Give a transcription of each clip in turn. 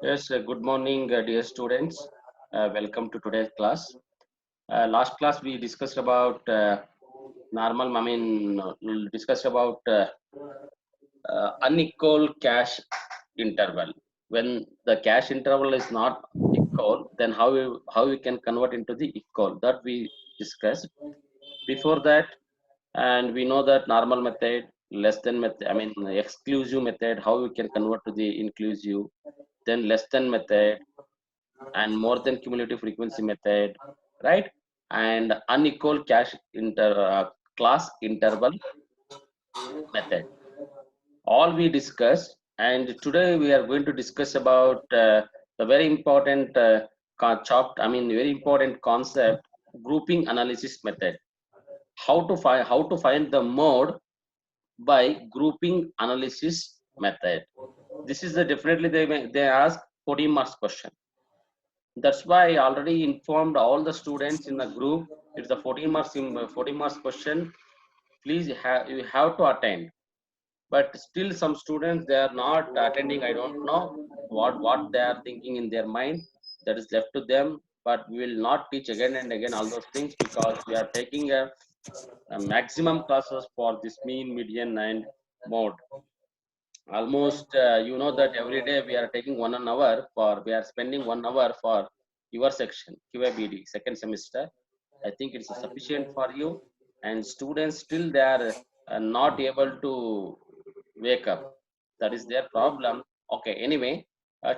Yes, good morning, dear students. Welcome to today's class. Last class we discussed about discussed about unequal cache interval. When the cache interval is not equal, then how we can convert into the equal, that we discussed before that. And we know that normal method, less than method, exclusive method, how we can convert to the inclusive, then less than method, and more than cumulative frequency method, right? And unequal class interval method. All we discussed, and today we are going to discuss about the very important very important concept, grouping analysis method. How to find the mode by grouping analysis method. This is the definitely they ask 14 marks question. That's why I already informed all the students in the group. It's a 14 marks question. Please you have to attend. But still some students they are not attending. I don't know what they are thinking in their mind. That is left to them. But we will not teach again and again all those things because we are taking a maximum classes for this mean, median, and mode. Almost you know that every day we are taking 1 hour for we are spending 1 hour for your section QABD second semester. I think it's sufficient for you, and students still they are not able to wake up. That is their problem. Okay, anyway,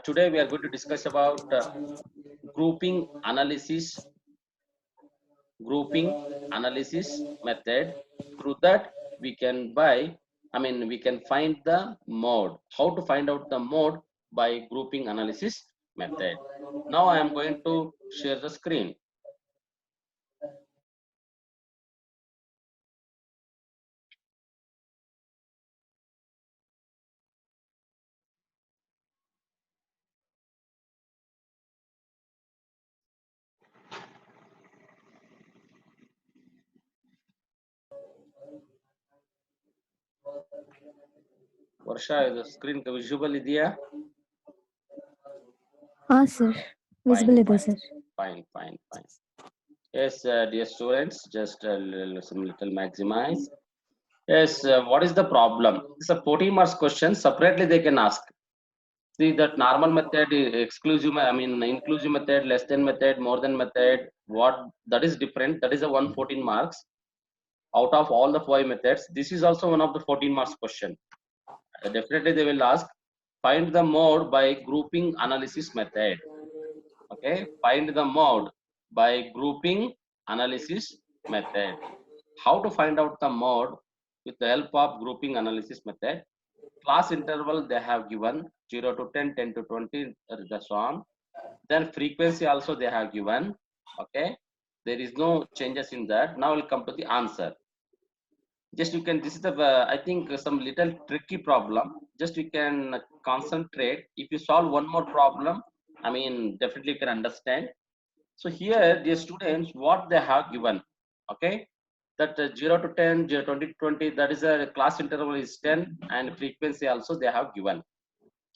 today we are going to discuss about grouping analysis grouping analysis method. Through that we can we can find the mode. How to find out the mode by grouping analysis method. Now I am going to share the screen. Varsha, the screen visible ಇದೆಯಾ? Sir. Fine, Visible ಇದೆ fine, sir. fine. Yes, dear students, just some little maximize. Yes, what is the problem? It's a 14 marks question. Separately they can ask. See that normal method, inclusive method, less than method, more than method, what that is different. That is a 114 marks out of all the 5 methods. This is also one of the 14 marks question. Definitely they will ask, find the mode by grouping analysis method. Okay, find the mode by grouping analysis method. How to find out the mode with the help of grouping analysis method? Class interval they have given 0 to 10, 10 to 20, the song. Then frequency also they have given. Okay, there is no changes in that. Now we'll come to the answer. Just you can, this is the I think some little tricky problem. Just you can concentrate. If you solve one more problem, definitely you can understand. So here the students what they have given. Okay, that 0 to 10, 0 20 to 20, that is a class interval is 10, and frequency also they have given.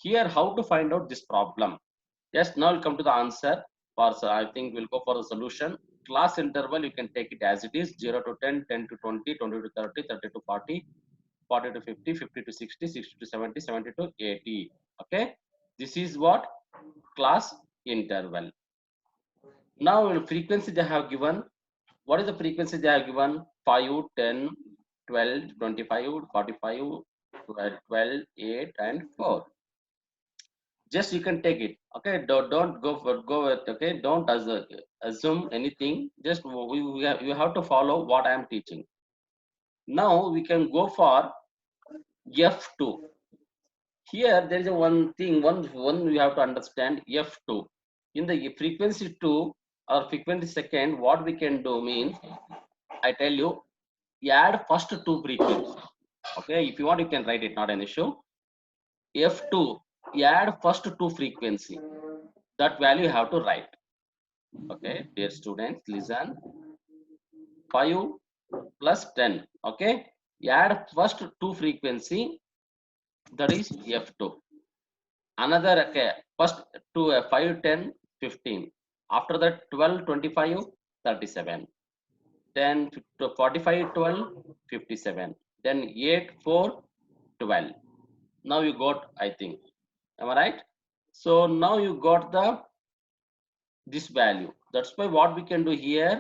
Here how to find out this problem? Yes, now we'll come to the answer. For so I think we'll go for the solution. Class interval you can take it as it is: 0 to 10, 10 to 20, 20 to 30, 30 to 40, 40 to 50, 50 to 60, 60 to 70, 70 to 80. Okay, this is what class interval. Now in frequency they have given. What is the frequency they have given? 5, 10, 12, 25, 45, 12, 8, and 4. Just you can take it. Okay, don't go with, okay, don't assume anything. Just you have to follow what I am teaching. Now we can go for F2. Here there is a one thing, one we have to understand. F2 in the frequency 2 or frequency second, what we can do means, I tell you, add first two frequencies. Okay, if you want you can write it, not an issue. F2, add first two frequency. That value you have to write. Okay, dear students, listen. 5 plus 10. Okay, add first two frequency, that is F2. another, okay, first 2 5 10 15, after that 12 25 37, then 45 12 57, then 8 4 12. Now you got, I think, am I right? So now you got the this value. That's why what we can do here,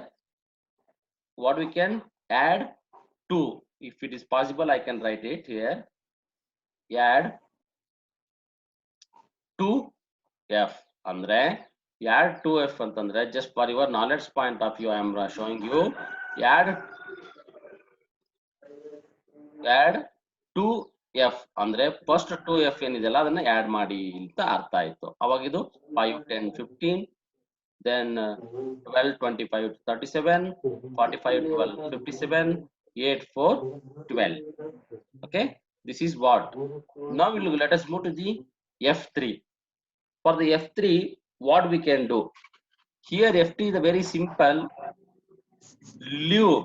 what we can add 2, if it is possible I can write it here, add 2f andre, add 2f ಅಂತಂದ್ರೆ just for your knowledge point of view I am showing you, add 2f ಅಂದ್ರೆ first 2f ಏನಿದೆಲ್ಲ ಅದನ್ನ add ಮಾಡಿ ಅಂತ ಅರ್ಥ ಆಯ್ತು. ಅವಾಗ ಇದು 5 10 15, then 12 25 37, 45 12 57, 8 4 12. Okay, this is what. Now let us move to the f3. For the f3, what we can do here, f3 is a very simple, leave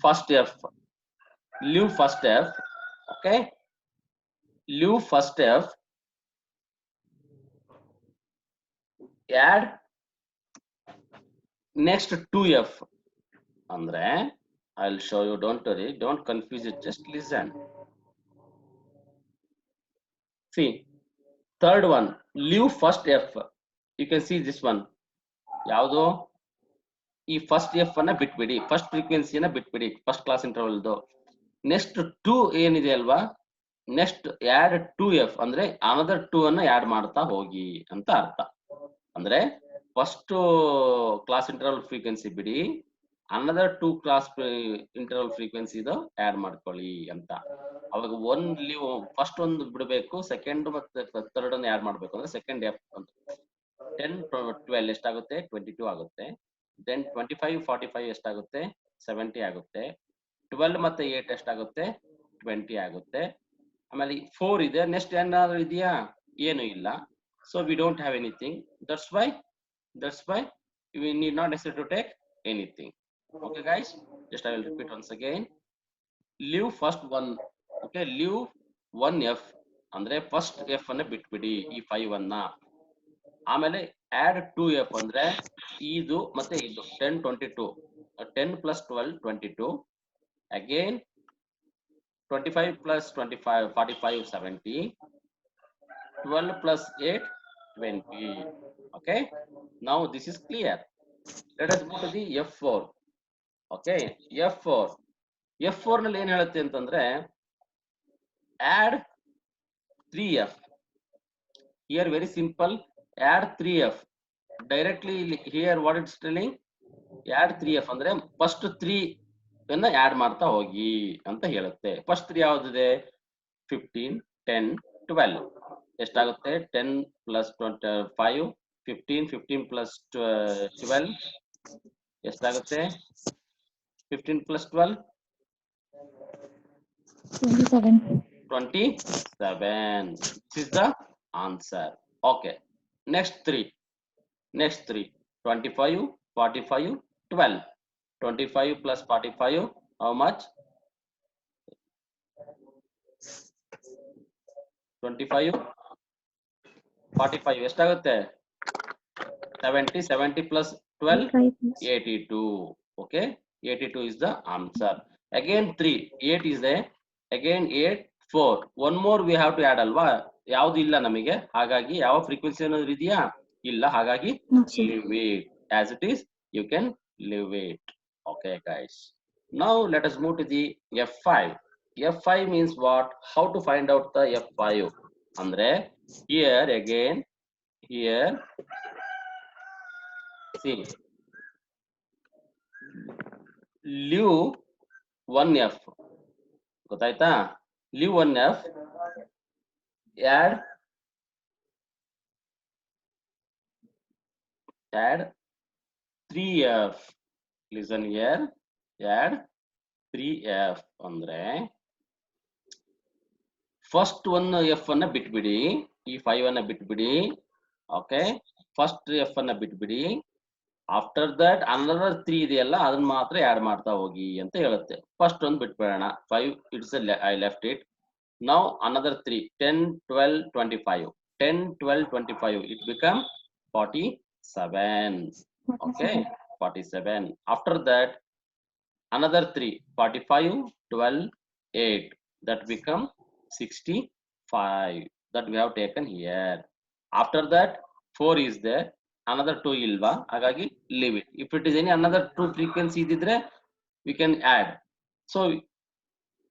first f, leave first f, okay, leave first f, add next 2f andre, I'll show you, don't worry, don't confuse it, just listen. See, third one, leave first f, you can see this one, ಯಾವುದು ಈ first F ಅನ್ನ ಬಿಟ್ಬಿಡಿ, first ಫ್ರೀಕ್ವೆನ್ಸಿನ ಬಿಟ್ಬಿಡಿ, first class ಇಂಟರ್ವಲ್ದು. Next 2 ಏನಿದೆ ಅಲ್ವಾ, next add 2f ಅಂದ್ರೆ another 2 ಅನ್ನ add ಮಾಡ್ತಾ ಹೋಗಿ ಅಂತ ಅರ್ಥ. ಅಂದ್ರೆ ಫಸ್ಟ್ ಕ್ಲಾಸ್ ಇಂಟರ್ವಲ್ ಫ್ರೀಕ್ವೆನ್ಸಿ ಬಿಡಿ, ಅನದರ್ 2 ಕ್ಲಾಸ್ ಇಂಟರ್ವಲ್ ಫ್ರೀಕ್ವೆನ್ಸಿ ಇದು ಆಡ್ ಮಾಡ್ಕೊಳ್ಳಿ ಅಂತ. ಅವಾಗ ಲೀವ್ ಫಸ್ಟ್ ಒಂದು ಬಿಡಬೇಕು, ಸೆಕೆಂಡ್ ಮತ್ತೆ ಥರ್ಡ್ ಅನ್ನು ಆಡ್ ಮಾಡ್ಬೇಕು ಅಂದ್ರೆ ಸೆಕೆಂಡ್ ಎಫ್ ಅಂತ 10 12 ಎಷ್ಟಾಗುತ್ತೆ 22 ಆಗುತ್ತೆ, ದೆನ್ 25 45 ಎಷ್ಟಾಗುತ್ತೆ 70 ಆಗುತ್ತೆ, 12 ಮತ್ತೆ 8 ಎಷ್ಟಾಗುತ್ತೆ 20 ಆಗುತ್ತೆ. ಆಮೇಲೆ 4 ಇದೆ, ನೆಕ್ಸ್ಟ್ ಏನಾದ್ರು ಇದೆಯಾ, ಏನು ಇಲ್ಲ. So we don't have anything, that's why we need not necessary to take anything. Okay guys, just I will repeat once again, leave first one, okay, leave 1f ಅಂದ್ರೆ ಫಸ್ಟ್ ಎಫ್ ಅನ್ನ ಬಿಟ್ಬಿಡಿ ಈ 5 ಅನ್ನ. ಆಮೇಲೆ ಆಡ್ 2f ಅಂದ್ರೆ ಇದು ಮತ್ತೆ ಇದು 10 22, 10 plus 12 22, again 25 plus 25 45 70, 12 plus 8 20. Okay, now this is clear. Let us go to the f4. Okay, f4 ನಲ್ಲಿ ಏನ್ ಹೇಳುತ್ತೆ ಅಂತಂದ್ರೆ add 3f. Here very simple, add 3f directly here. What it's telling, add 3f ಅಂದ್ರೆ first 3 ಅನ್ನ add ಮಾಡ್ತಾ ಹೋಗಿ ಅಂತ ಹೇಳುತ್ತೆ. ಫಸ್ಟ್ 3 ಯಾವ್ದಿದೆ, 15 10 12 ಎಷ್ಟಾಗುತ್ತೆ, 10 plus 5 15, 15 plus 12 ಎಷ್ಟಾಗುತ್ತೆ, 15 plus 12 27. This is the answer. Okay, next 3 25 45 12, 25 plus 45 how much, 25 45 ಎಷ್ಟಾಗುತ್ತೆ 70, 70 plus 12 82. Okay, 82 is the answer. Again 3 8 is there, again 8 4, one more we have to add ಅಲ್ವಾ, ಯಾವುದು ಇಲ್ಲ ನಮಗೆ, ಹಾಗಾಗಿ ಯಾವ ಫ್ರೀಕ್ವೆನ್ಸಿ ಏನಾದ್ರು ಇದೆಯಾ, ಇಲ್ಲ, ಹಾಗಾಗಿ leave it as it is, you can leave it. Okay guys, now let us move to the f5. f5 means what, how to find out the f5 andre, here again, here see, leave 1f, ಗೊತ್ತಾಯ್ತಾ, leave 1f, add 3f. Listen here, add 3f ಅಂದ್ರೆ first 1f ಅನ್ನ ಬಿಟ್ಬಿಡಿ, ಈ 5 ಅನ್ನ ಬಿಟ್ಬಿಡಿ. Okay, first f ಅನ್ನ ಬಿಟ್ಬಿಡಿ, after that another 3 ಇದೆಯಲ್ಲ ಅದನ್ನ ಮಾತ್ರ ಆಡ್ ಮಾಡ್ತಾ ಹೋಗಿ ಅಂತ ಹೇಳುತ್ತೆ. ಫಸ್ಟ್ ಒಂದು ಬಿಟ್ಬಿಡೋಣ, 5 it's I left it, Now another 3, 10, 12, 25. 10, 12, 25. It become 47. Okay, 47. After that, another 3, 45, 12, 8. That become 65. That we have taken here. After that, 4 is there. Another 2 ilva. Agagi, leave it. If it is any another 2 frequency, we can add. So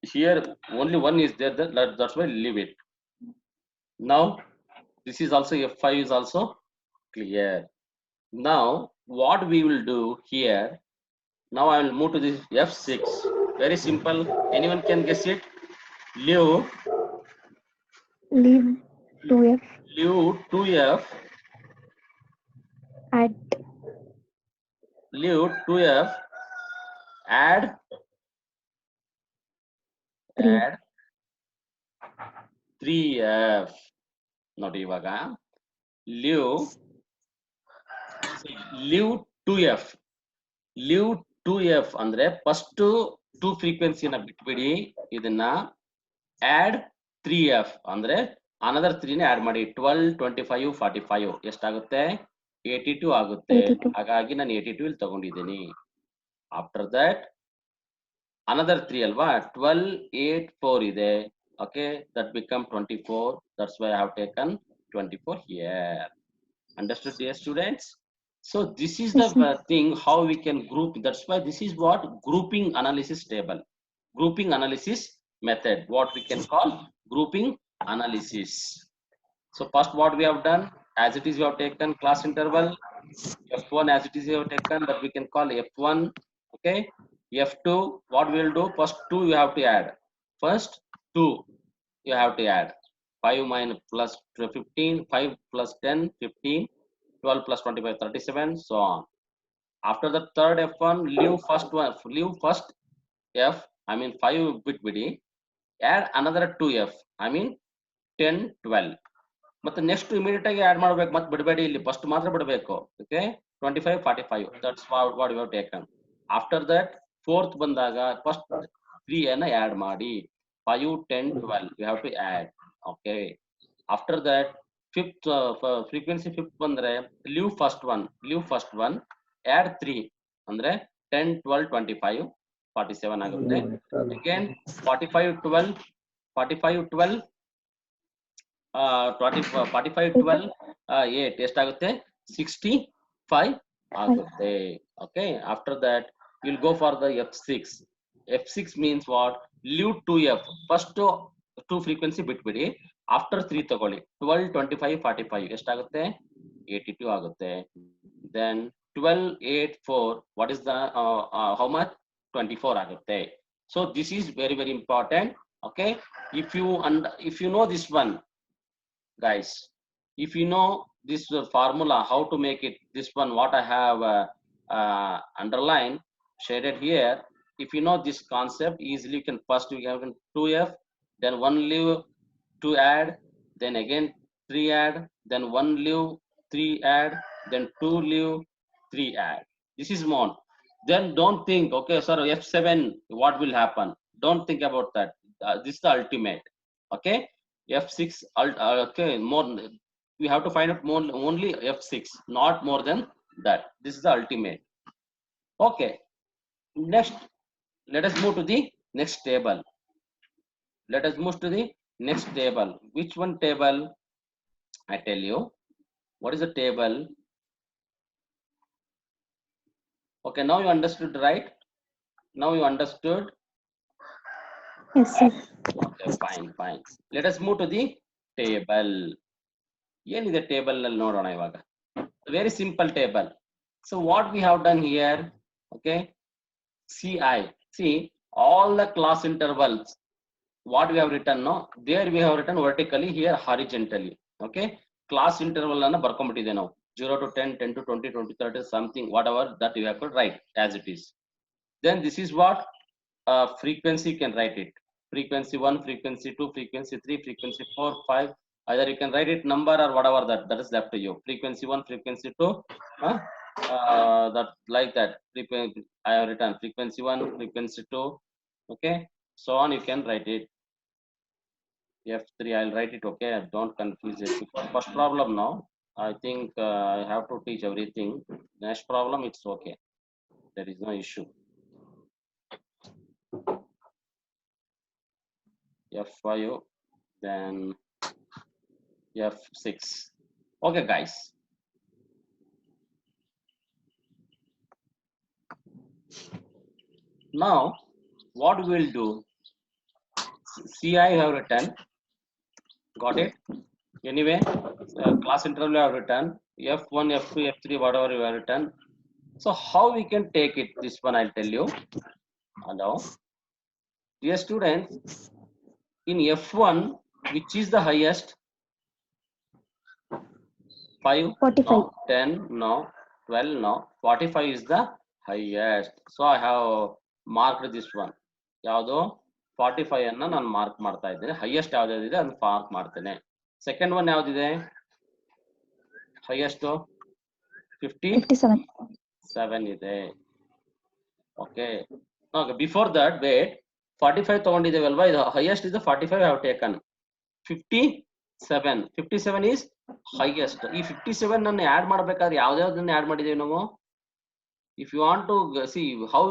here only one is there, that's why leave it. Now this is also F5 is also clear. Now what we will do here, now I will move to this F6. Very simple, anyone can guess it. Leave Leave 2F leave 2F at leave 2F add 3. 3F. Not ಇವಾಗ leave 2F leave 2F ಅಂದ್ರೆ first 2 ಫ್ರೀಕ್ವೆನ್ಸಿನ ಬಿಟ್ಬಿಡಿ, ಇದನ್ನ add 3F ಅಂದ್ರೆ another 3 ನೇ add ಮಾಡಿ. 12, 25, 45 ಎಷ್ಟಾಗುತ್ತೆ? 82 ಆಗುತ್ತೆ. 82. ಹಾಗಾಗಿ ನಾನು 82 ಇಲ್ಲಿ ತಗೊಂಡಿದ್ದೀನಿ. ಆಫ್ಟರ್ ದಟ್ ಅನದರ್ 3 ಅಲ್ವಾ, 12, 8, 4 ಇದೆ. Okay, that become 24. That's why I have taken 24 here. Understood, dear students? So this is the Yes, sir. thing how we can group. That's why this is what grouping analysis table, grouping analysis method, what we can call grouping analysis. So first what we have done, as it is we have taken class interval F1, as it is we have taken, that we can call F1. Okay, F2, what we will do, first 2 you have to add. First 2 you have to add. 5 minus plus 15, 5 plus 10, 15, 12 plus 25, 37, so on. After the third F1, leave first one, leave first F, I mean 5 bit BD, add another 2F, I mean 10, 12. ಮತ್ತೆ next immediate ಆಗಿ add ಮಾಡಬೇಕು, ಮತ್ತೆ ಬಿಡಬೇಡಿ, ಇಲ್ಲಿ first ಮಾತ್ರ ಬಿಡಬೇಕು. Okay, 25, 45, that's what you have taken. After that fourth ಬಂದಾಗ first 3 ಅನ್ನ ಆಡ್ ಮಾಡಿ. 5, 10, 12 you have to add. Okay, after that fifth frequency fifth ಬಂದ್ರೆ ಲೀವ್ ಫಸ್ಟ್ ಒನ್ ಆಡ್ 3 ಅಂದ್ರೆ 10, 12, 25, 47 ಆಗುತ್ತೆ. ಅಗೇನ್ 45, 12, 45, 12, 45, 12, 8 ಎಷ್ಟಾಗುತ್ತೆ? 65 ಆಗುತ್ತೆ. Okay, after that will go for the F6. F6 means what? Leave 2F, first 2 frequency ಬಿಟ್ಬಿಡಿ, after 3 ತಗೊಳ್ಳಿ. 12, 25, 45 ಎಷ್ಟಾಗುತ್ತೆ? 82 ಆಗುತ್ತೆ. Then 12, 8, 4, what is the how much? 24 ಆಗುತ್ತೆ. So this is very very important. Okay, if you know this one, guys, if you know this formula, how to make it, this one what I have underlined, shaded here, if you know this concept easily, you can first you have 2F, then 1 leave 2 add, then again 3 add, then 1 leave 3 add, then 2 leave 3 add. This is more. Then don't think, okay sir, F7 what will happen, don't think about that. This is the ultimate. Okay, F6 okay, more we have to find out more, only F6, not more than that. This is the ultimate. Okay, next let us move to the next table. Let us move to the next table. Which one table? I tell you what is the table. Okay, now you understood, right? Now you understood. Yes, sir. Okay, fine. Let us move to the table. ಏನಿದೆ table ನಲ್ಲಿ ನೋಡೋಣ ಇವಾಗ. Very simple table. So what we have done here, okay, see all the class intervals, what we have written, no, there we have written vertically, here horizontally. Okay, class interval ಅನ್ನ ಬರ್ಕೊಂಡ್ಬಿಟ್ಟಿದೆ ನಾವು. 0 to 10, 10 to 20, 20 to 30, something whatever that you have to write as it is. Then this is what frequency, you can write it. Frequency 1, frequency 2, frequency 3, frequency 4, 5. Either you can write it number or whatever, that is left to you. Frequency 1, frequency 2, that like that. Frequency I have written frequency 1, frequency 2. Okay, so on you can write it. F3, I'll write it, okay? Don't confuse it. First problem now, I think I have to teach everything. Next problem, it's okay. There is no issue. F5, then F6. Okay, guys. Now, what we'll do, CI have written, got it? Anyway, class interval I have written, F1, F2, F3, whatever you have written. So how we can take it, this one I'll tell you. Hello. Dear students, in F1, which is the highest? 5, 45. no, 10, no, 12, no, 45 is the highest. So I have marked this one. ಯಾವುದು 45 ಅನ್ನ ನಾನು mark ಮಾಡ್ತಾ ಇದ್ದೇನೆ. Highest ಯಾವ್ದಿದೆ ಅದನ್ನ mark ಮಾಡ್ತೇನೆ. Second one ಯಾವ್ದಿದೆ? Highest 57 ಇದೆ. Okay. Before that wait 45 ತಗೊಂಡಿದ್ದೇವಲ್ವಾ, ಇದು highest ಇದೆ 45 ಹ್ಯಾವ್ ಟೇಕನ್. 57 is highest. ಈ 57 ಅನ್ನು ಆಡ್ ಮಾಡಬೇಕಾದ್ರೆ ಯಾವ್ದಾವ್ದನ್ನ ಆಡ್ ಮಾಡಿದ್ದೇವೆ ನಾವು? If you want to see how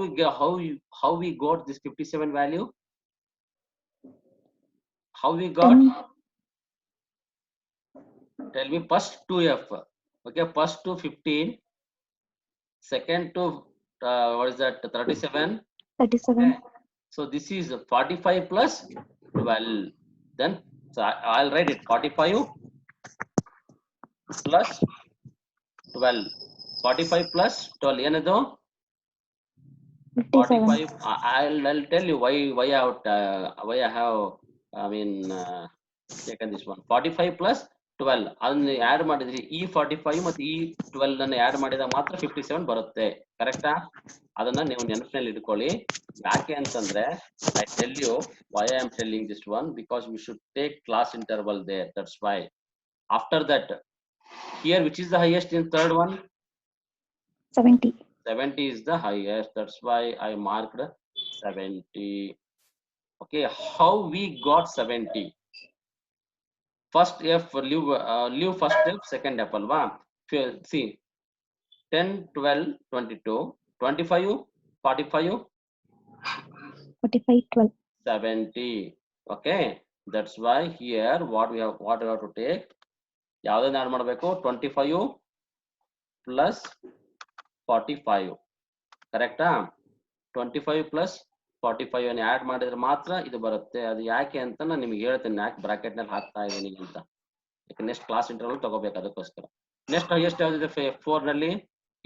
we got this 57 value, how we got? Tell me. First to F, okay, first to 15, second to what is that, 37. Okay. So this is 45 plus 12. Then so I'll write it 45 plus 12. 45 plus 12 ಏನದು? 45. I'll tell you why I have taken this one. 45 plus 12 ಅದನ್ನ add ಮಾಡಿದ್ರಿ, ಈ 45 ಮತ್ತು ಈ 12 ಅನ್ನು add ಮಾಡಿದಾಗ ಮಾತ್ರ 57 ಬರುತ್ತೆ. ಕರೆಕ್ಟಾ? ಅದನ್ನ ನೀವು ನೆನಪಿನಲ್ಲಿ ಇಟ್ಕೊಳ್ಳಿ. ಯಾಕೆ ಅಂತಂದ್ರೆ I tell you why I am telling this one, because we should take class interval there. That's why. After that, here which is the highest in third one? 70. 70 is the highest. That's why I marked 70. Okay, how we got 70? First F, leave first F, second F alva. See, 10, 12, 22, 25, 45, 12. 70. Okay, that's why here what we have to take, ಯಾವ್ದನ್ನ add ಮಾಡಬೇಕು? 25 plus 45. ಕರೆಕ್ಟಾ? 25 plus 45 ಅನ್ನು add ಮಾಡಿದ್ರೆ ಮಾತ್ರ ಇದು ಬರುತ್ತೆ. ಅದು ಯಾಕೆ ಅಂತ ನಾನು ನಿಮ್ಗೆ ಹೇಳ್ತೇನೆ, ಯಾಕೆ ಬ್ರಾಕೆಟ್ ನಲ್ಲಿ ಹಾಕ್ತಾ ಇದ್ದೀನಿ ಅಂತ. ಯಾಕೆ ನೆಕ್ಸ್ಟ್ ಕ್ಲಾಸ್ ಇಂಟರ್ವಲ್ ತಗೋಬೇಕು, ಅದಕ್ಕೋಸ್ಕರ. Next highest ಯಾವ್ದಿದೆ? 4 ನಲ್ಲಿ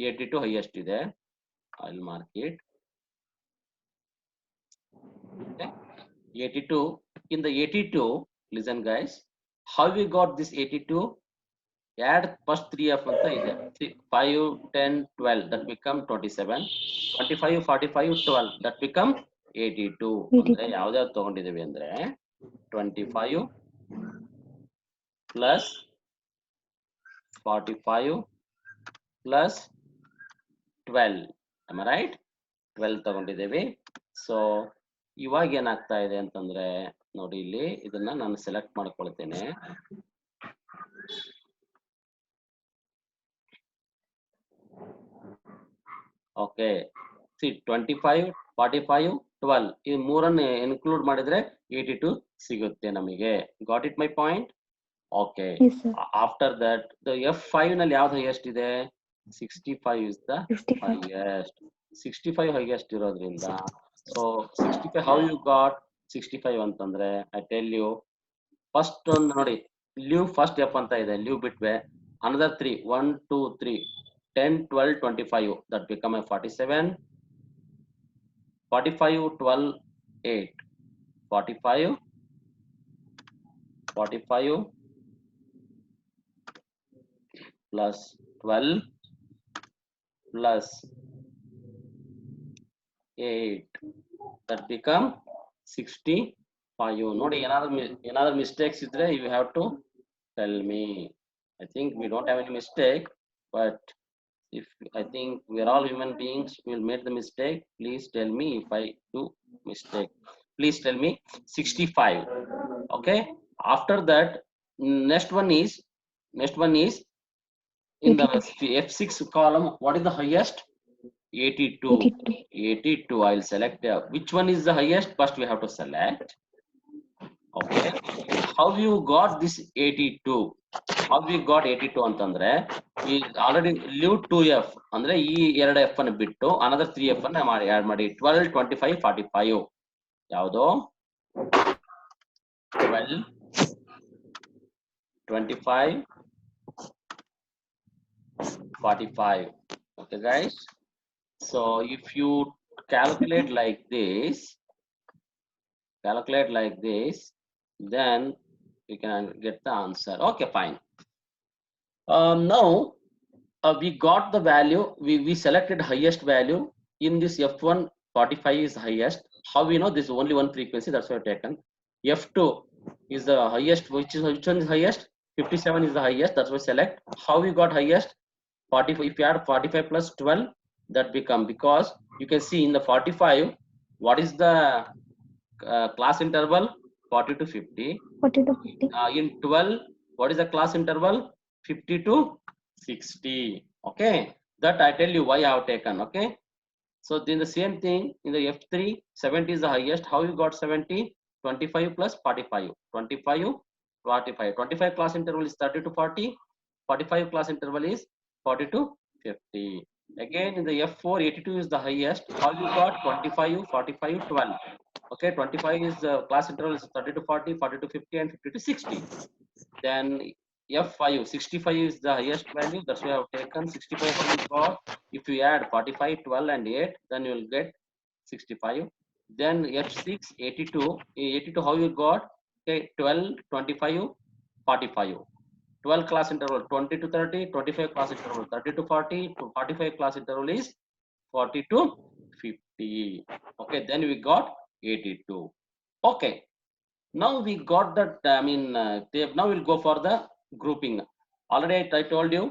82 ಹೈಯೆಸ್ಟ್ ಇದೆ. I will mark it. 82. In the 82, listen guys, how we got this 82? Add first 3F ಅಂತ ಇದೆ. 5, 10, 12, that become 27. 25, 45, 12, that become 82. ಅಂದ್ರೆ ಯಾವ್ದಾವ್ದು ತಗೊಂಡಿದ್ದೀವಿ ಅಂದ್ರೆ 25 plus 45 plus 12. Am I right? 12 ತಗೊಂಡಿದ್ದೀವಿ. ಸೊ ಇವಾಗ ಏನಾಗ್ತಾ ಇದೆ ಅಂತಂದ್ರೆ ನೋಡಿ, ಇಲ್ಲಿ ಇದನ್ನ ನಾನು ಸೆಲೆಕ್ಟ್ ಮಾಡ್ಕೊಳ್ತೇನೆ. ಓಕೆ, ಸಿ 25, 45, 12 ಈ ಮೂರನ್ನು ಇನ್ಕ್ಲೂಡ್ ಮಾಡಿದ್ರೆ 82 ಸಿಗುತ್ತೆ ನಮಗೆ. Got it my point? Okay. After that the F5 ನಲ್ಲಿ ಯಾವ್ದು ಹೈಯೆಸ್ಟ್ ಇದೆ? 65 ಇಸ್ ದ ಹೈಯೆಸ್ಟ್. 65 ಹೈಯೆಸ್ಟ್ ಇರೋದ್ರಿಂದ, ಸೊ 65 ಹೌ ಯು ಗಾಟ್ 65 ಅಂತಂದ್ರೆ ಐ ಟೆಲ್ ಯು. ಫಸ್ಟ್ ಒಂದು ನೋಡಿ, ಲೀವ್ ಫಸ್ಟ್ F ಅಂತ ಇದೆ, leave ಬಿಟ್ವೆ. another 3, 1, 2, 3, 10, 12, 25, that become a 47. 45, 12, 8, 45, 45 plus 12 plus 8, that become 65. ನೋಡಿ, ಏನಾದ್ರು ಮಿಸ್ಟೇಕ್ಸ್ ಇದ್ರೆ you have to tell me. I think we don't have any mistake, but if I think we are all human beings, we will make the mistake. Please tell me if I do mistake. Please tell me 65. Okay, After that, next one is in the 82. F6 column. What is the highest? 82. 82. 82. I'll select which one is the highest. First, we have to select. Okay. How you got this 82? How we got 82 ಅಂತಂದ್ರೆ ಈ already leave 2f ಅಂದ್ರೆ ಈ 2f ಅನ್ನು ಬಿಟ್ಟು another 3f ಅನ್ನು ಮಾಡಿ add ಮಾಡಿ 12 25 45 ಯಾವುದು 12 25 45. Okay guys, so if you calculate like this, then you can get the answer. Okay, fine. Now we got the value, we selected highest value in this F1. 45 is highest. How we know? This is only one frequency, that's why I've taken. F2 is the highest. Which one is highest? 57 is the highest, that's why select. How we got highest? 45. If you add 45 plus 12, that become, because you can see in the 45 what is the class interval? 40 to 50. 40 to 50. In 12 what is the class interval? 50 to 60. Okay, that I tell you why I have taken. Okay, so then the same thing in the F3, 70 is the highest. How you got 70? 25 plus 45. 25 45. 25 class interval is 30 to 40. 45 class interval is 40 to 50. Again in the F4, 82 is the highest. How you got 25 45 12? Okay, 25 is the class interval is 30 to 40, 40 to 50, and 50 to 60. Then F5, 65 is the highest value, that's why I have taken 65. How you got? If you add 45, 12 and 8, then you will get 65. Then F6, 82. 82 how you got? Okay, 12 25 45. 12 class interval 20 to 30, 25 class interval 30 to 40, to 45 class interval is 40 to 50. Okay, then we got 82. Okay, now we got that. I mean, now we'll go for the grouping. Already I told you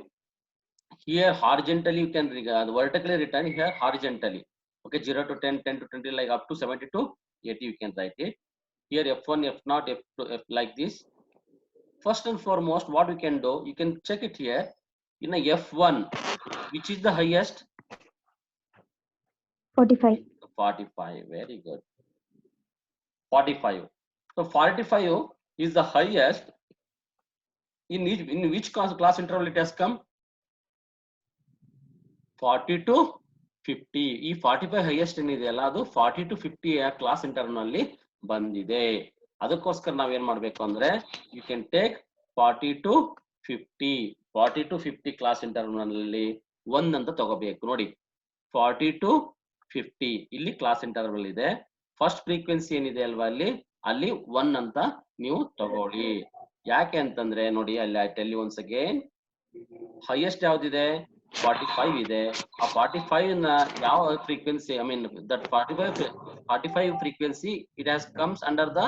here horizontally you can vertically written, here horizontally. Okay, 0 to 10, 10 to 20, like up to 70 to 80 you can write it. Here F1, F0, F2, F like this. First and foremost, what we can do, you can check it here in a F1, which is the highest? 45. 45. Very good. 45. So 45 is the highest. In which class interval it has come? 40 to 50. ಈ 45 highest ಏನಿದೆಯಲ್ಲ ಅದು 40 to 50 class interval ಅಲ್ಲಿ ಬಂದಿದೆ. ಅದಕ್ಕೋಸ್ಕರ ನಾವೇನ್ ಮಾಡ್ಬೇಕು ಅಂದ್ರೆ you can take 40 to 50. 40 to 50 class interval ಅಲ್ಲಿ 1 ಅಂತ ತಗೋಬೇಕು. ನೋಡಿ 40 to 50 ಇಲ್ಲಿ ಕ್ಲಾಸ್ ಇಂಟರ್ವಲ್ ಇದೆ. ಫಸ್ಟ್ ಫ್ರೀಕ್ವೆನ್ಸಿ ಏನಿದೆ ಅಲ್ವಾ ಅಲ್ಲಿ 1 ಅಂತ ನೀವು ತಗೊಳ್ಳಿ. ಯಾಕೆ ಅಂತಂದ್ರೆ ನೋಡಿ ಅಲ್ಲಿ I tell you once again, highest ಯಾವ್ದಿದೆ? 45 ಇದೆ. ಆ 45 ನ ಯಾವ frequency, I mean that 45 frequency, it has comes under the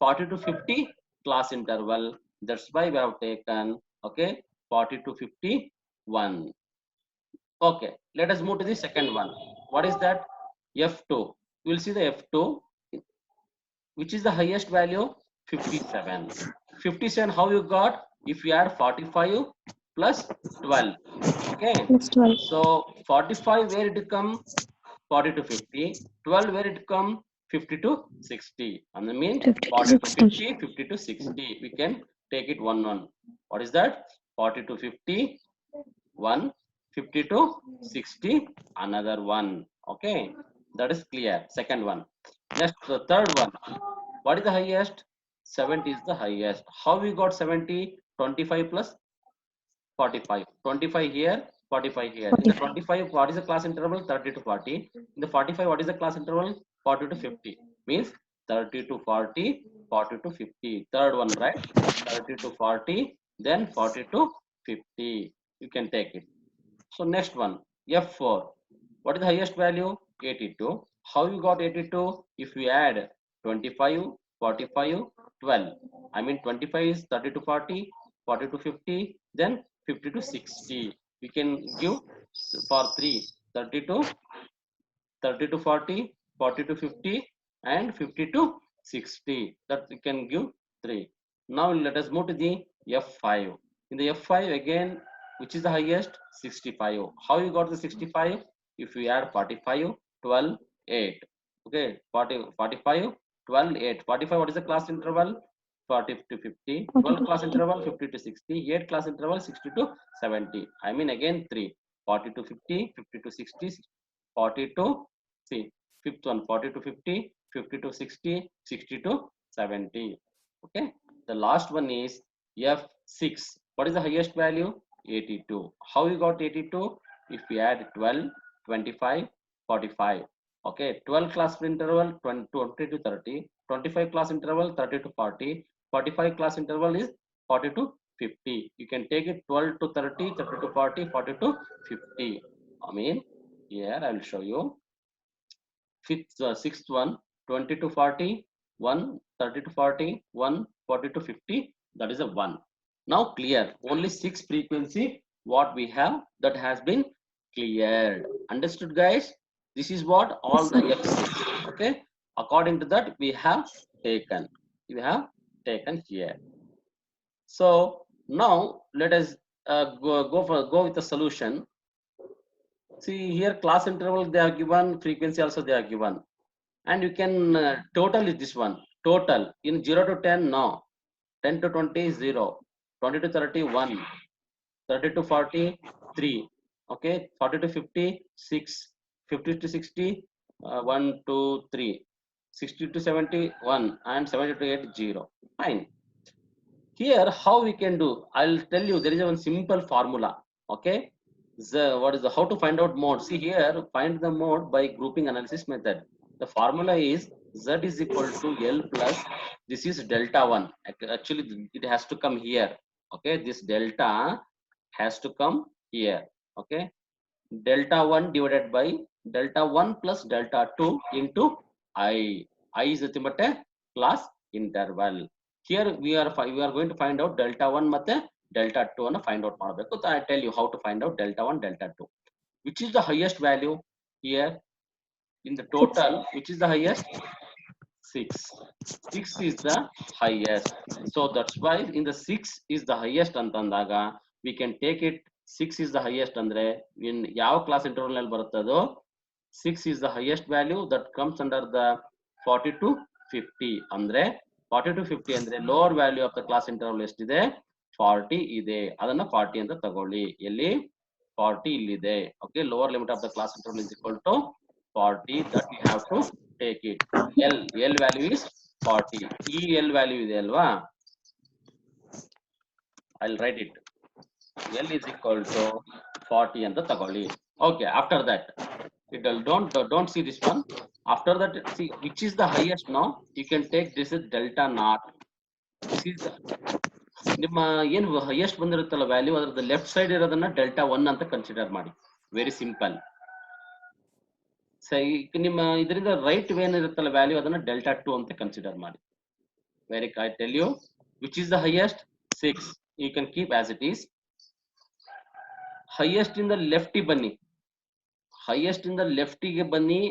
40 to 50 class interval. That's why we have taken, okay, 40 to 51. Okay, let us move to the second one. What is that? F2. You will see the F2, which is the highest value? 57. 57 how you got? If you add 45 plus 12. Okay, Plus 12. so 45 where it come? 40 to 50. 12 where it come? 50 to 60. And I mean 50 to 40 to 60. 50, 50 to 60. We can take it one. What is that? 40 to 50 one, 50 to 60 another one. Okay, that is clear. Second one. Next, the third one. What is the highest? 70 is the highest. How we got 70? 25 plus 45. 25 here, 45 here. In the 25, what is the class interval? 30 to 40. In the 45, what is the class interval? 40 to 50. Means 30 to 40, 40 to 50. Third one, right? 30 to 40, then 40 to 50. You can take it. So next one, F4. What is the highest value? 82. How you got 82? If we add 25, 45, 12. I mean 25 is 30 to 40, 40 to 50, then 50 to 60. We can give for 3, 30 to 40, 40 to 50, and 50 to 60. That we can give 3. Now let us move to the F5. In the F5 again, which is the highest? 65. How you got the 65? If you add 45, 12, 8. Okay, 40, 45, 12, 8. 45, what is the class interval? 40 to 50. 40 12 to class 50. interval, 50 to 60. 8 class interval, 60 to 70. I mean again 3. 40 to 50, 50 to 60, 40 to, see, fifth one, 40 to 50, 50 to 60, 60 to 70. Okay. The last one is F6. What is the highest value? 82. How you got 82? If we add 12, 25, 45. Okay, 12 class interval 20 to 30, 25 class interval 30 to 40, 45 class interval is 40 to 50. You can take it 12 to 30, 30 to 40, 40 to 50. I mean, here I will show you. Sixth one, 20 to 40, 1, 30 to 40, 1, 40 to 50, that is a 1. Now clear, only 6 frequency what we have that has been cleared. Understood guys? This is what all Yes, the sir. F6, okay? According to that we have taken, here. So now let us go with the solution. See here class interval they are given, frequency also they are given. And you can total is this one, total in 0 to 10 no, 10 to 20 0, 20 to 30 1, 30 to 40 3, okay, 40 to 50 6, 50 to 60 1 2 3, 60 to 70 1, and 70 to 8 0. Fine. Here how we can do, I'll tell you, there is one simple formula. Okay, what is the how to find out mode? See here, find the mode by grouping analysis method. The formula is Z is equal to L plus, this is delta 1. Actually it has to come here. Okay, this delta has to come here. Okay, delta 1 divided by delta 1 plus delta 2 into I is nothing but a class interval. Here we are going to find out delta 1 ಮತ್ತೆ delta 2 ಅನ್ನು find out ಮಾಡಬೇಕು. So I tell you how to find out delta 1 delta 2. Which is the highest value here in the 6. total? Which is the highest? 6. 6 is the highest. So that's why in the 6 is the highest ಅಂತಂದಾಗ we can take it 6 is the highest ಅಂದ್ರೆ in ಯಾವ class interval ನಲ್ಲಿ ಬರುತ್ತೆ ಅದು 6 is the highest value that comes under the 40 to 50 ಅಂದ್ರೆ 40 to 50 ಅಂದ್ರೆ lower value of the class interval ಎಷ್ಟಿದೆ 40 ಇದೆ, ಅದನ್ನ 40 ಅಂತ ತಗೊಳ್ಳಿ. ಎಲ್ಲಿ 40 ಇಲ್ಲಿದೆ. Okay, lower limit of the class interval is equal to 40, that we have to take it. L value is 40. ಈ L value ಇದೆ ಅಲ್ವಾ, I'll write it. L is equal to 40 ಅಂತ ತಗೊಳ್ಳಿ. Okay, after that it will don't see this one. After that, see which is the highest now, you can take this is delta naught. This is the ನಿಮ್ಮ ಏನು highest ಬಂದಿರುತ್ತಲ್ಲ value, ಅದರದ left side ಇರೋದನ್ನ delta 1 ಅಂತ consider ಮಾಡಿ. Very simple. ಸರಿ, ನಿಮ್ಮ ಇದರಿಂದ ರೈಟ್ ಏನಿರುತ್ತಲ್ಲ ವ್ಯಾಲ್ಯೂ ಅದನ್ನ ಡೆಲ್ಟಾ 2 ಅಂತ ಕನ್ಸಿಡರ್ ಮಾಡಿ. Very I tell you which is the highest 6, you can keep as it is. Highest ಇಂದ ಲೆಫ್ಟ್ ಬನ್ನಿ, ಹೈಯೆಸ್ಟ್ ಇಂದ ಲೆಫ್ಟಿಗೆ ಬನ್ನಿ,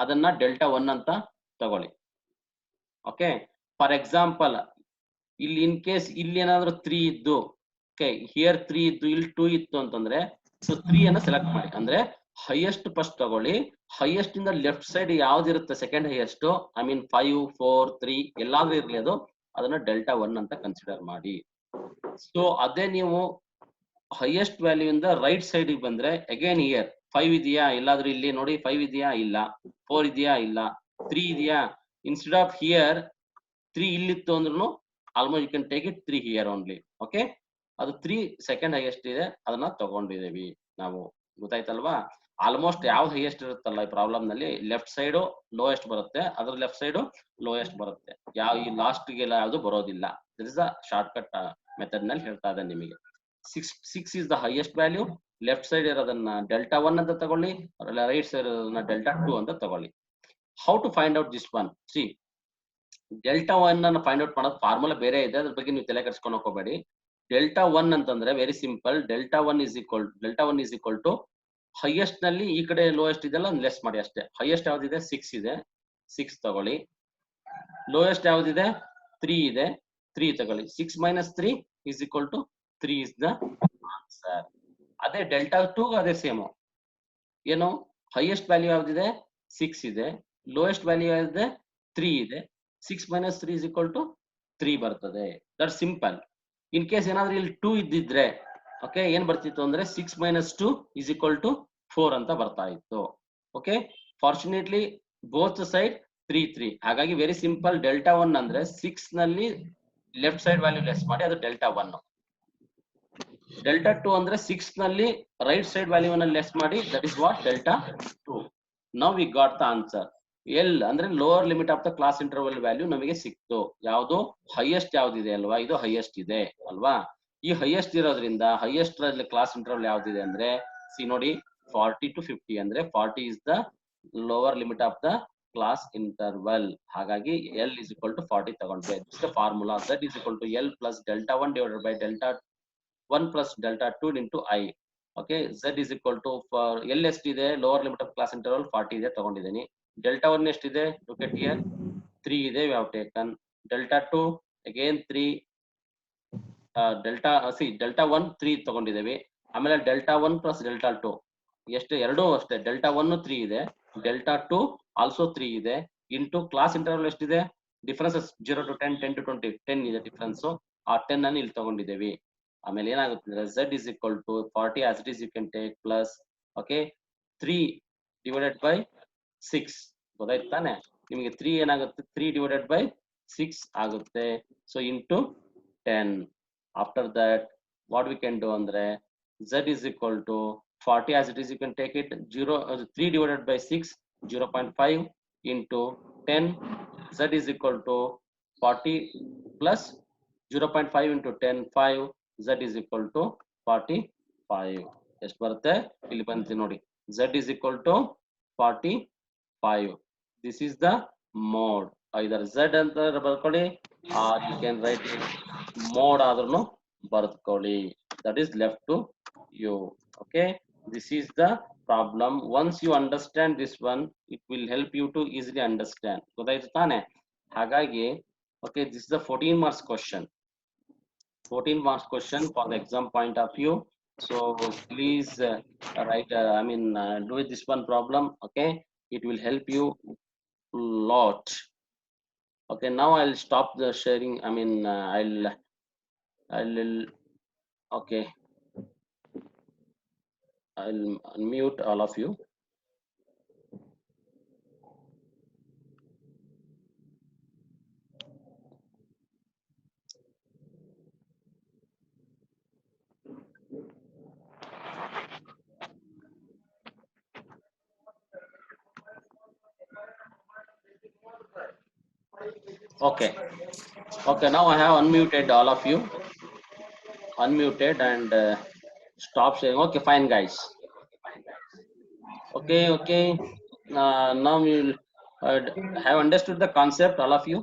ಅದನ್ನ ಡೆಲ್ಟಾ 1 ಅಂತ ತಗೊಳ್ಳಿ. ಓಕೆ, ಫಾರ್ ಎಕ್ಸಾಂಪಲ್ ಇಲ್ಲಿ ಇನ್ ಕೇಸ್ ಇಲ್ಲಿ ಏನಾದ್ರೂ 3 ಇದ್ದು, ಓಕೆ ಹಿಯರ್ 3 ಇದ್ದು ಇಲ್ಲಿ 2 ಇತ್ತು ಅಂತಂದ್ರೆ ಸೊ 3 ಅನ್ನ ಸೆಲೆಕ್ಟ್ ಮಾಡಿ. ಅಂದ್ರೆ ಹೈಯೆಸ್ಟ್ ಫಸ್ಟ್ ತಗೊಳ್ಳಿ, ಹೈಯೆಸ್ಟ್ ಇಂದ ಲೆಫ್ಟ್ ಸೈಡ್ ಯಾವ್ದಿರುತ್ತೆ ಸೆಕೆಂಡ್ ಹೈಯೆಸ್ಟ್, ಐ ಮೀನ್ 5 4 3 ಎಲ್ಲಾದ್ರೂ ಇರ್ಲಿ ಅದು, ಅದನ್ನ ಡೆಲ್ಟಾ 1 ಅಂತ ಕನ್ಸಿಡರ್ ಮಾಡಿ. ಸೊ ಅದೇ ನೀವು ಹೈಯೆಸ್ಟ್ ವ್ಯಾಲ್ಯೂ ಇಂದ ರೈಟ್ ಸೈಡ್ ಬಂದ್ರೆ ಅಗೇನ್ ಹಿಯರ್ 5 ಇದೆಯಾ, ಎಲ್ಲಾದ್ರೂ ಇಲ್ಲಿ ನೋಡಿ 5 ಇದೆಯಾ ಇಲ್ಲ, 4 ಇದೆಯಾ ಇಲ್ಲ, 3 ಇದೆಯಾ, ಇನ್ಸ್ಟೆಡ್ ಆಫ್ ಹಿಯರ್ 3 ಇಲ್ಲಿತ್ತು ಅಂದ್ರೂ almost you can take it 3 here only. Okay, ಅದು 3 ಸೆಕೆಂಡ್ ಹೈಯೆಸ್ಟ್ ಇದೆ, ಅದನ್ನ ತಗೊಂಡಿದ್ದೀವಿ ನಾವು. ಗೊತ್ತಾಯ್ತಲ್ವಾ? ಆಲ್ಮೋಸ್ಟ್ ಯಾವ್ದು ಹೈಯೆಸ್ಟ್ ಇರುತ್ತಲ್ಲ ಈ ಪ್ರಾಬ್ಲಮ್ ನಲ್ಲಿ ಲೆಫ್ಟ್ ಸೈಡ್ ಲೋಯೆಸ್ಟ್ ಬರುತ್ತೆ, ಅದ್ರ ಲೆಫ್ಟ್ ಸೈಡ್ ಲೋಯೆಸ್ಟ್ ಬರುತ್ತೆ, ಯಾವ ಈ ಲಾಸ್ಟ್ ಗೆಲ್ಲ ಯಾವುದು ಬರೋದಿಲ್ಲ. This is a short cut method ನಲ್ಲಿ ಹೇಳ್ತಾ ಇದ್ದೇನೆ ನಿಮಗೆ. 6 is the highest value, left side ಇರೋದನ್ನ ಡೆಲ್ಟಾ 1 ಅಂತ ತಗೊಳ್ಳಿ, ರೈಟ್ ಸೈಡ್ ಇರೋದನ್ನ ಡೆಲ್ಟಾ 2 ಅಂತ ತಗೊಳ್ಳಿ. How to find out this one? See delta 1 ಅನ್ನು ಫೈಂಡ್ ಔಟ್ ಮಾಡೋದು ಫಾರ್ಮುಲಾ ಬೇರೆ ಇದೆ, ಅದ್ರ ಬಗ್ಗೆ ನೀವು ತಲೆ ಕೆಡಿಸ್ಕೊಂಡು ಹೋಗಬೇಡಿ. ಡೆಲ್ಟಾ 1 ಅಂತಂದ್ರೆ very simple, delta 1 is equal to highest ನಲ್ಲಿ ಈ ಕಡೆ ಲೋಯೆಸ್ಟ್ ಇದೆಲ್ಲ ಲೆಸ್ ಮಾಡಿ ಅಷ್ಟೇ. ಹೈಯೆಸ್ಟ್ ಯಾವ್ದಿದೆ 6 ಇದೆ, 6 ತಗೊಳ್ಳಿ. ಲೋಯೆಸ್ಟ್ ಯಾವ್ದಿದೆ 3 ಇದೆ, 3 ತಗೊಳ್ಳಿ 6 minus 3 is equal to 3 is the answer. ಅದೇ ಡೆಲ್ಟಾ 2 ಅದೇ ಸೇಮ್ ಏನು ಹೈಯೆಸ್ಟ್ ವ್ಯಾಲ್ಯೂ ಯಾವ್ದಿದೆ 6 ಇದೆ, ಲೋಯೆಸ್ಟ್ ವ್ಯಾಲ್ಯೂ ಯಾವ್ದಿದೆ 3 ಇದೆ. 6 minus 3 is equal to 3 ಬರ್ತದೆ. That simple. ಇನ್ ಕೇಸ್ ಏನಾದ್ರೂ ಇಲ್ಲಿ 2 ಇದ್ದಿದ್ರೆ ಓಕೆ ಏನ್ ಬರ್ತಿತ್ತು ಅಂದ್ರೆ 6 minus 2 is equal to 4 ಅಂತ ಬರ್ತಾ ಇತ್ತು. Okay fortunately both side 3 3. ಹಾಗಾಗಿ ವೆರಿ ಸಿಂಪಲ್. ಡೆಲ್ಟಾ 1 ಅಂದ್ರೆ 6 ನಲ್ಲಿ ಲೆಫ್ಟ್ ಸೈಡ್ ವ್ಯಾಲ್ಯೂ ಲೆಸ್ ಮಾಡಿ ಅದು ಡೆಲ್ಟಾ 1. ಡೆಲ್ಟಾ 2 ಅಂದ್ರೆ 6 ನಲ್ಲಿ ರೈಟ್ ಸೈಡ್ ವ್ಯಾಲ್ಯೂ ಅನ್ನು ಲೆಸ್ ಮಾಡಿ that is what delta 2. Now we got the answer. L ಅಂದ್ರೆ lower limit of the class interval value ನಮಗೆ ಸಿಕ್ತು. ಯಾವುದು ಹೈಯೆಸ್ಟ್ ಯಾವ್ದಿದೆ ಅಲ್ವಾ, ಇದು ಹೈಯೆಸ್ಟ್ ಇದೆ ಅಲ್ವಾ. ಈ ಹೈಯೆಸ್ಟ್ ಇರೋದ್ರಿಂದ ಹೈಯೆಸ್ಟ್ ಕ್ಲಾಸ್ ಇಂಟರ್ವಲ್ ಯಾವ್ದಿದೆ ಅಂದ್ರೆ ಸಿ ನೋಡಿ 40 to 50 ಅಂದ್ರೆ 40 is the lower limit of the class interval. ಹಾಗಾಗಿ L is equal to 40 ತಗೊಂಡ್ರೆ this is the formula. Z is equal to L plus delta 1 divided by delta 1 plus delta 2 into I. Okay, Z is equal to for L ಎಷ್ಟಿದೆ lower limit of class interval 40 ಇದೆ ತಗೊಂಡಿದ್ದೀನಿ. Delta 1 ಎಷ್ಟಿದೆ look at here 3 ಇದೆ we have taken. Delta 2 again 3 delta delta 1 3 ತಗೊಂಡಿದ್ದೇವೆ. ಆಮೇಲೆ delta 1 plus delta 2 ಎಷ್ಟು ಎರಡೂ ಅಷ್ಟೇ. Delta 1 3 ಇದೆ, ಡೆಲ್ಟಾ 2 ಆಲ್ಸೋ 3 ಇದೆ. ಇಂಟು ಕ್ಲಾಸ್ ಇಂಟರ್ವಲ್ ಎಷ್ಟಿದೆ ಡಿಫರೆನ್ಸ್ 0 to 10 10 to 20 10 ಇದೆ ಡಿಫರೆನ್ಸ್. ಆ 10 ಅನ್ನು ಇಲ್ಲಿ ತಗೊಂಡಿದ್ದೇವೆ. ಆಮೇಲೆ ಏನಾಗುತ್ತೆ ಅಂದ್ರೆ Z is equal to 40 as it is you can take plus okay 3 divided by 6 ಗೊತ್ತಾಯ್ತು ತಾನೆ ನಿಮಗೆ. 3 ಏನಾಗುತ್ತೆ 3 divided by 6 ಆಗುತ್ತೆ. So into 10. After that what we can do andre Z is equal to 40 as it is you can take it 3 divided by 6 0.5 into 10. Z is equal to 40 plus 0.5 into 10 5. Z is equal to 45. ಎಷ್ಟು ಬರುತ್ತೆ ಇಲ್ಲಿ ಬಂತು ನೋಡಿ. Z is equal to 45. This is the mode. Either Z ಅಂತ ಬರ್ಕೊಳ್ಳಿ or you can write it mode ಆದ್ರೂ ಬರ್ಕೊಳ್ಳಿ. That is left to you. Okay, this is the problem. Once you understand this one it will help you to easily understand. ಗೊತ್ತಾಯ್ತು ತಾನೆ. ಹಾಗಾಗಿ okay this is the 14 marks question. 14 marks question for the exam point of view. So please write do this one problem. Okay, it will help you lot. Okay, now I'll stop the sharing. I'll okay, I'll unmute all of you. Okay, okay, now I have unmuted all of you. Unmuted and stop sharing. Okay, fine guys. Okay, okay, now we will have understood the concept all of you.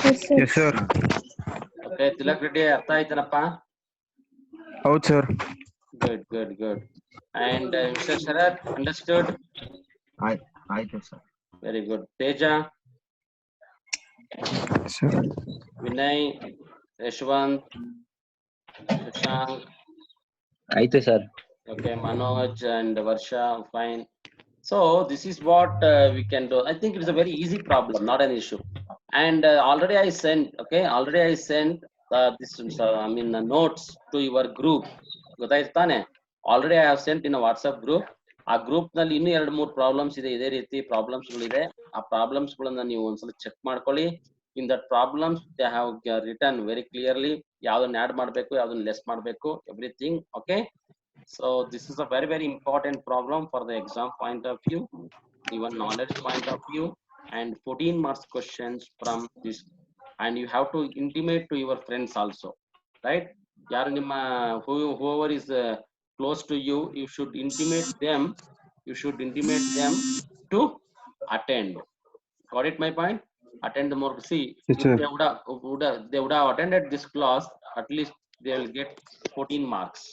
Yes, sir. Yes, sir. Okay, Tilak Reddy artha aitanappa? Out, sir. Good, good, good. And Mr. Sharat understood? ಆಯ್ತು sir. Very good. Teja, Sir. Vinay, Yashwant, Shashank. ಆಯ್ತು sir. Okay, Manoj and Varsha, fine. So this is what we can do. I think it's a very easy problem, not an issue. And already I sent, okay, this notes to your group. ಗೊತ್ತಾಯ್ತು ತಾನೆ. Already I have sent in a WhatsApp group. ಆ group ನಲ್ಲಿ ಇನ್ನೂ 2-3 problems ಇದೆ. ಇದೇ ರೀತಿ problems ಗಳಿದೆ. ಆ ಪ್ರಾಬ್ಲಮ್ಸ್ ಗಳನ್ನ ನೀವು ಒಂದ್ಸಲ ಚೆಕ್ ಮಾಡ್ಕೊಳ್ಳಿ. In that problems they have return very clearly ಯಾವ್ದನ್ನ ಆಡ್ ಮಾಡಬೇಕು, ಯಾವ್ದನ್ನ ಲೆಸ್ ಮಾಡಬೇಕು, everything. Okay, so this is a very very important problem for the exam point of view, even knowledge point of view, and 14 marks questions from this. And you have to intimate to your friends also, right? Yaru nimma whoever is close to you, you should intimate them to attend. Got it my point? Attend the more. See, Yes, if sir. they would have attended this class, at least they will get 14 marks.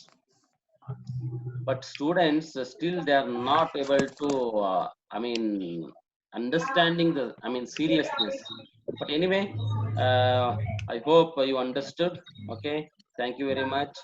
But students still they are not able to understanding the, I mean, seriousness. But anyway, I hope you understood. Okay, thank you very much.